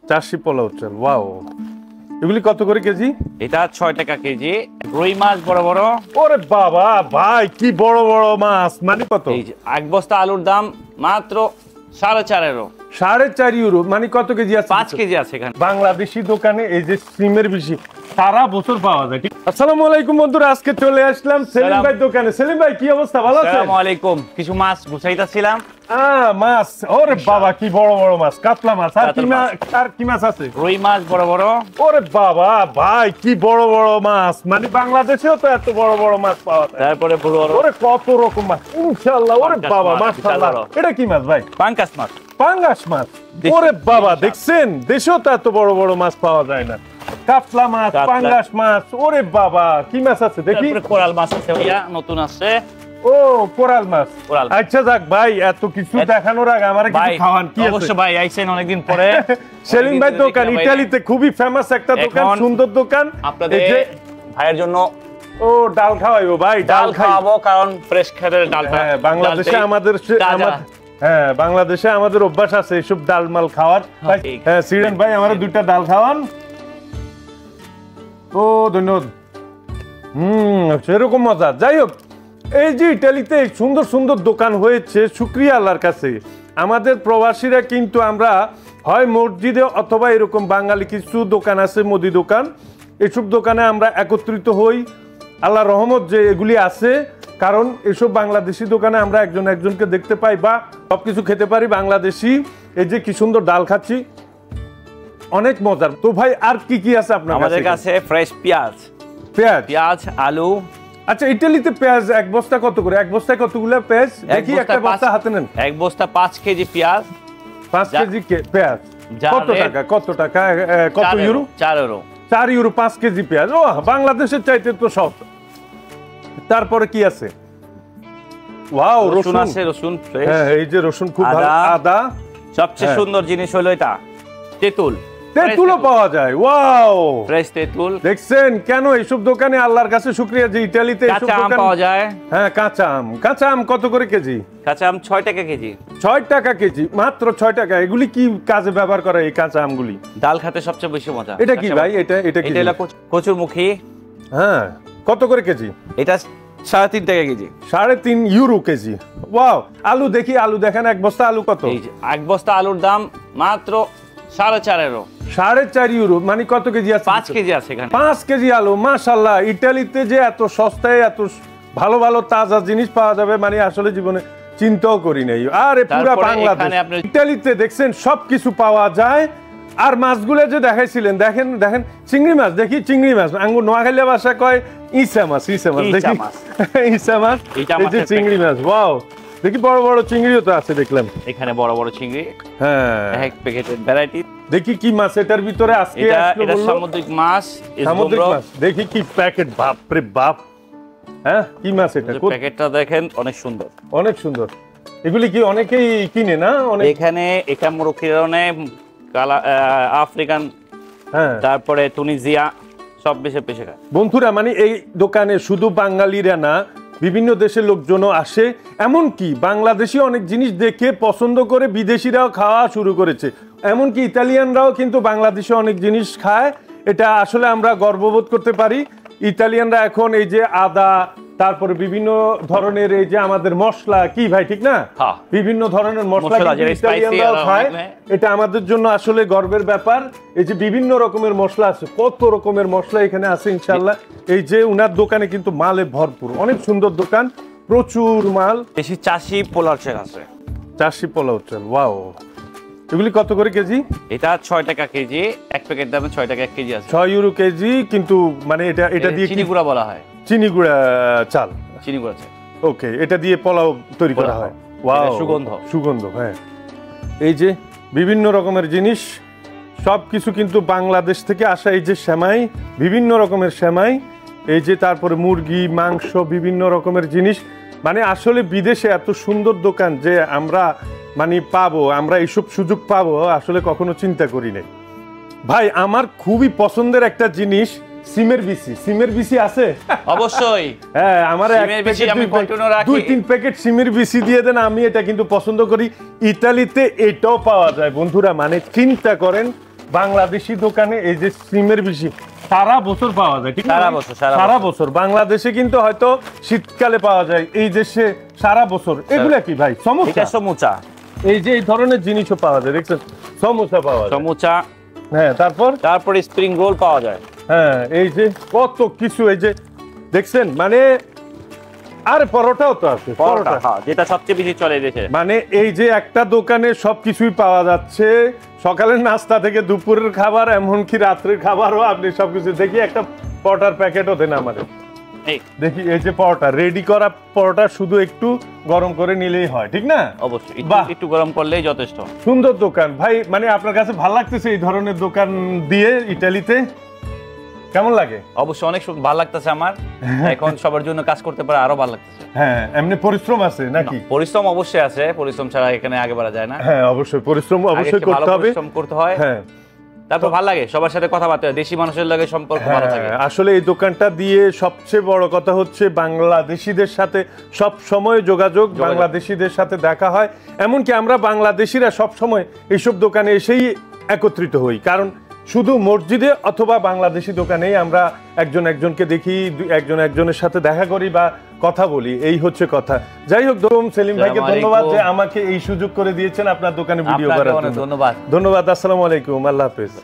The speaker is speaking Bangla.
চাষি পোলাও চাল, ওয়াও। এগুলি কত করে কেজি? এটা 6 টাকা কেজি। রুই মাছ বড় বড়। ওরে বাবা ভাই, কি বড় বড় মাছ! মানে কত? এই যে এক বস্তা আলুর দাম মাত্র 4.5 €4.5। মানে কত কেজি আছে? 5 কেজি আছে এখানে। বাংলাদেশি দোকানে এই যে সিমের বেশি সারা বছর পাওয়া যায়। আসসালামু আলাইকুম বন্ধুরা, আজকে চলে আসলাম সেলিম ভাই দোকানে। সেলিম ভাই, কি অবস্থা? ভালো আছেন? আসসালামু আলাইকুম। কিছু মাছ গুছাইতাছিলাম। মাছ। ওরে বাবা, কি বড় বড় মাছ! কাতলা মাছ। আর কি মাছ আছে? রুই মাছ বড় বড়। ওরে বাবা ভাই, কি বড় বড় মাছ! মানে বাংলাদেশেও তো এত বড় বড় মাছ পাওয়া যায়। তারপরে বড় বড়। ওরে কত রকম মাছ! ইনশাআল্লাহ। ওরে বাবা, মাশাআল্লাহ। এটা কি মাছ ভাই? পাঙ্গাস মাছ। পাঙ্গাস মাছ। ওরে বাবা, দেখছেন দেশেও তো এত বড় বড় মাছ পাওয়া যায় না। কাতলা মাছ, পাঙ্গাস মাছ। ওরে বাবা, কি মাছ আছে দেখি? কোরাল মাছ আছে ভাইয়া, নতুন আছে। ও, কোরাল মাছ। আচ্ছা যাক ভাই, এত কিছু দেখানোর আগে আমারে কিছু খাওয়ান। কি আছে? অবশ্যই ভাই, আইছেন অনেকদিন পরে। সেলিম ভাই দোকান ইতালিতে খুবই ফেমাস একটা দোকান, সুন্দর দোকান। আপনাদের ভাইয়ের জন্য ও ডাল খাওয়াইবো ভাই। ডাল খাওয়াবো, কারণ ফ্রেশ খেতের ডালটা বাংলাদেশে বাংলাদেশে আমাদের অভ্যাস আছে এইসব ডাল মাল খাওয়ার। হ্যাঁ সিরেন ভাই, আমার দুইটা ডাল খাওয়ান। ও ধন্যবাদ। সেরকম মজা। যাই হোক, এই যে ইটালিতে সুন্দর সুন্দর দোকান হয়েছে, শুকরিয়া আল্লাহর কাছে। আমাদের প্রবাসীরা কিন্তু আমরা হয় মসজিদে অথবা এরকম বাঙালি কিছু দোকান আছে, মুদি দোকান, এসব দোকানে আমরা একত্রিত হই। আল্লাহর রহমত যে এগুলি আছে, কারণ এসব বাংলাদেশি দোকানে আমরা একজন একজনকে দেখতে পাই বা সবকিছু খেতে পারি বাংলাদেশি। এই যে কি সুন্দর ডাল খাচ্ছি, অনেক মজার। তো ভাই আর কি কি আছে আপনার কাছে? আমাদের কাছে ফ্রেশ পেঁয়াজ, আলু। আচ্ছা, ইটালিতে পেঁয়াজ এক বস্তা কত করে? এক বস্তায় কতগুলো পেঁয়াজ? দেখি একটা বস্তা হাতে নেন। এক বস্তা 5 কেজি পেঁয়াজ। 5 কেজি পেঁয়াজ কত টাকা? কত টাকা? কত ইউরো? 4 ইউরো। 4 ইউরো 5 কেজি পেঁয়াজ। ও, বাংলাদেশের চাইতে তো সস্তা। তারপরে কি আছে? ওয়াও, রসুন আছে। রসুন ফ্রেশ। হ্যাঁ, এই যে রসুন খুব ভালো। আদা। সবচেয়ে সুন্দর জিনিস হলো এটা তেঁতুল। তেঁতুলও পাওয়া যায়। ওয়াও, ফ্রেশ তেঁতুল। দেখছেন কেন এইসব দোকানে আল্লাহর কাছে শুকরিয়া যে ইতালিতে এইসব দোকান পাওয়া যায়। হ্যাঁ, কাঁচা আম। কাঁচা আম কত করে কেজি? কাঁচা আম 6 টাকা কেজি। 6 টাকা কেজি, মাত্র 6 টাকা। এগুলি কি কাজে ব্যবহার করে এই কাঁচা আমগুলি? ডাল খেতে সবচেয়ে বেশি মজা। এটা কি ভাই? এটা কি? এটা কচুরমুখী। হ্যাঁ, কত করে কেজি? এটা 3.5 টাকা কেজি। 3.5 euro KG. ওয়াও। আলু দেখি, আলু দেখেন। এক বস্তা আলু কত? এই যে এক বস্তা আলুর দাম মাত্র 4.5 ইউরো। 4.5 ইউরো। মানে কত কেজি আছে? 5 কেজি আছে এখানে। 5 কেজি আলু। মাশাআল্লাহ, ইতালিতে যে এত সস্তায় এত ভালো ভালো তাজা জিনিস পাওয়া যাবে, মানে আসলে জীবনে চিন্তাও করি নাই। আরে পুরো বাংলাদেশ ইতালিতে দেখছেন সবকিছু পাওয়া যায়। আর মাছগুলো যে দেখাইছিলেন, দেখেন দেখেন, চিংড়ি মাছ। দেখি চিংড়ি মাছ। আঙ্গুর নোয়াখালী ভাষা কয় ইসা মাছ। ইসা মাছ দেখি। ইসা মাছ। এই যে চিংড়ি মাছ। ওয়াও, দেখি বড় বড় চিংড়িও তো আছে দেখলাম এখানে। বড় বড় চিংড়ি। হ্যাঁ, এক প্যাকেটের ভ্যারাইটি। দেখি কি মাছ এটার ভিতরে আজকে? এটা সামুদ্রিক মাছ। সামুদ্রিক মাছ। দেখি কি প্যাকেট। বাপ রে বাপ। হ্যাঁ, কি মাছ এটা? প্যাকেটটা দেখেন, অনেক সুন্দর। অনেক সুন্দর। এগুলি কি অনেকেই কিনে না? এখানে এটা মরক্কোনে, আফ্রিকান, হ্যাঁ, তারপরে তুনিজিয়া, সব বেশি পেশে খায়। বন্ধুরা, মানে এই দোকানে শুধু বাঙালিরা না, বিভিন্ন দেশের লোকজনও আসে। এমনকি বাংলাদেশি অনেক জিনিস দেখে পছন্দ করে বিদেশিরাও খাওয়া শুরু করেছে। এমনকি ইতালিয়ানরাও কিন্তু বাংলাদেশে অনেক জিনিস খায়। এটা আসলে আমরা গর্ববোধ করতে পারি। ইতালিয়ানরা এখন এই যে আদা, তারপরে বিভিন্ন ধরনের এই যে আমাদের মশলা, কি ভাই ঠিক না? বিভিন্ন ধরনের মশলা ইতালিয়ানরাও খায়। এটা আমাদের জন্য আসলে গর্বের ব্যাপার। এই যে বিভিন্ন রকমের মশলা আছে, কত রকমের মশলা এখানে আছে ইনশাআল্লাহ। এই যে উনার দোকানে কিন্তু মালে ভরপুর, অনেক সুন্দর দোকান, প্রচুর মাল। বেশি চাষি পোলাও চাল আছে। চাষি পোলাও চাল। ওয়াও। এগুলি কত করে কেজি? এটা 6 টাকা কেজি। এক প্যাকেট দামে 6 টাকা 1 কেজি আছে। 6 ইউরো কেজি। কিন্তু মানে এটা দিয়ে চিনি গুঁড়া বলা হয়। চিনি গুঁড়া চাল। চিনি গুঁড়া চাল। ওকে, এটা দিয়ে পোলাও তৈরি করা হয়। ওয়াও, সুগন্ধ। হ্যাঁ, এই যে বিভিন্ন রকমের জিনিস, সব কিছু কিন্তু বাংলাদেশ থেকে আসা। এই যে সেমাই, বিভিন্ন রকমের সেমাই। এই যে তারপরে মুরগি, মাংস, বিভিন্ন রকমের জিনিস। মানে আসলে বিদেশে এত সুন্দর দোকান যে আমরা মানে পাবো, আমরা এইসব সুযোগ পাবো আসলে কখনো চিন্তা করি নাই। ভাই, আমার খুবই পছন্দের একটা জিনিস সিমের বিসি। সিমের বিসি আছে? অবশ্যই। হ্যাঁ, আমার 2-3 প্যাকেট সিমের বিসি দিয়ে দেন। আমি এটা কিন্তু পছন্দ করি। ইতালিতে এটাও পাওয়া যায় বন্ধুরা। মানে চিন্তা করেন, বাংলাদেশি দোকানে এই যে সিমের বেশি সারা বছর পাওয়া যায়, ঠিক না? সারা বছর বাংলাদেশে কিন্তু হয়তো শীতকালে পাওয়া যায়, এই দেশে সারা বছর। এগুলা কি ভাই? সমুচা। এই যে এই ধরনের জিনিসও পাওয়া যায়, দেখছেন? সমুচা পাওয়া যায়, সমুচা। হ্যাঁ, তারপরে স্প্রিং রোল পাওয়া যায়। হ্যাঁ, এই যে কত কিছু, এই যে দেখছেন, মানে আর পরোটাও তো আছে, পরোটা, হ্যাঁ, যেটা সবচেয়ে বেশি চলে দেশে। মানে এই যে একটা দোকানে সবকিছুই পাওয়া যাচ্ছে, সকালের নাস্তা থেকে দুপুরের খাবার, এমনকি রাত্রের খাবারও আপনি সবকিছু। দেখি একটা পরোটার প্যাকেটও দেন আমারে, দেখি। এই যে পরোটা, রেডি করা পরোটা, শুধু একটু গরম করে নিলেই হয়, ঠিক না? অবশ্যই, একটু গরম করলেই যথেষ্ট। সুন্দর দোকান ভাই, মানে আপনার কাছে ভালো লাগতেছে এই ধরনের দোকান দিয়ে ইতালিতে? কেমন লাগে? অবশ্যই অনেক ভালো লাগতেছে আমার। এখন সবার জন্য কাজ করতে পারে আরো ভালো লাগতেছে। হ্যাঁ, এমনি পরিশ্রম আছে নাকি? পরিশ্রম অবশ্যই আছে, পরিশ্রম ছাড়া এখানে আগে বাড়া যায় না। হ্যাঁ, অবশ্যই পরিশ্রম অবশ্যই করতে হবে, পরিশ্রম করতে হয়। হ্যাঁ, তারপর ভালো লাগে সবার সাথে কথাবার্তা, দেশি মানুষের লাগে সম্পর্ক ভালো থাকে। আসলে এই দোকানটা দিয়ে সবচেয়ে বড় কথা হচ্ছে বাংলাদেশিদের সাথে সব সময় যোগাযোগ, বাংলাদেশিদের সাথে দেখা হয়। এমনকি আমরা বাংলাদেশিরা সব সময় এইসব দোকানে এসেই একত্রিত হই, কারণ শুধু মসজিদে অথবা বাংলাদেশি দোকানেই আমরা একজনকে দেখি, একজনের সাথে দেখা করি বা কথা বলি, এই হচ্ছে কথা। যাই হোক, সেলিম ভাইকে ধন্যবাদ যে আমাকে এই সুযোগ করে দিয়েছেন আপনার দোকানে ভিডিও করার জন্য। ধন্যবাদ। আসসালামু আলাইকুম, আল্লাহ হাফেজ।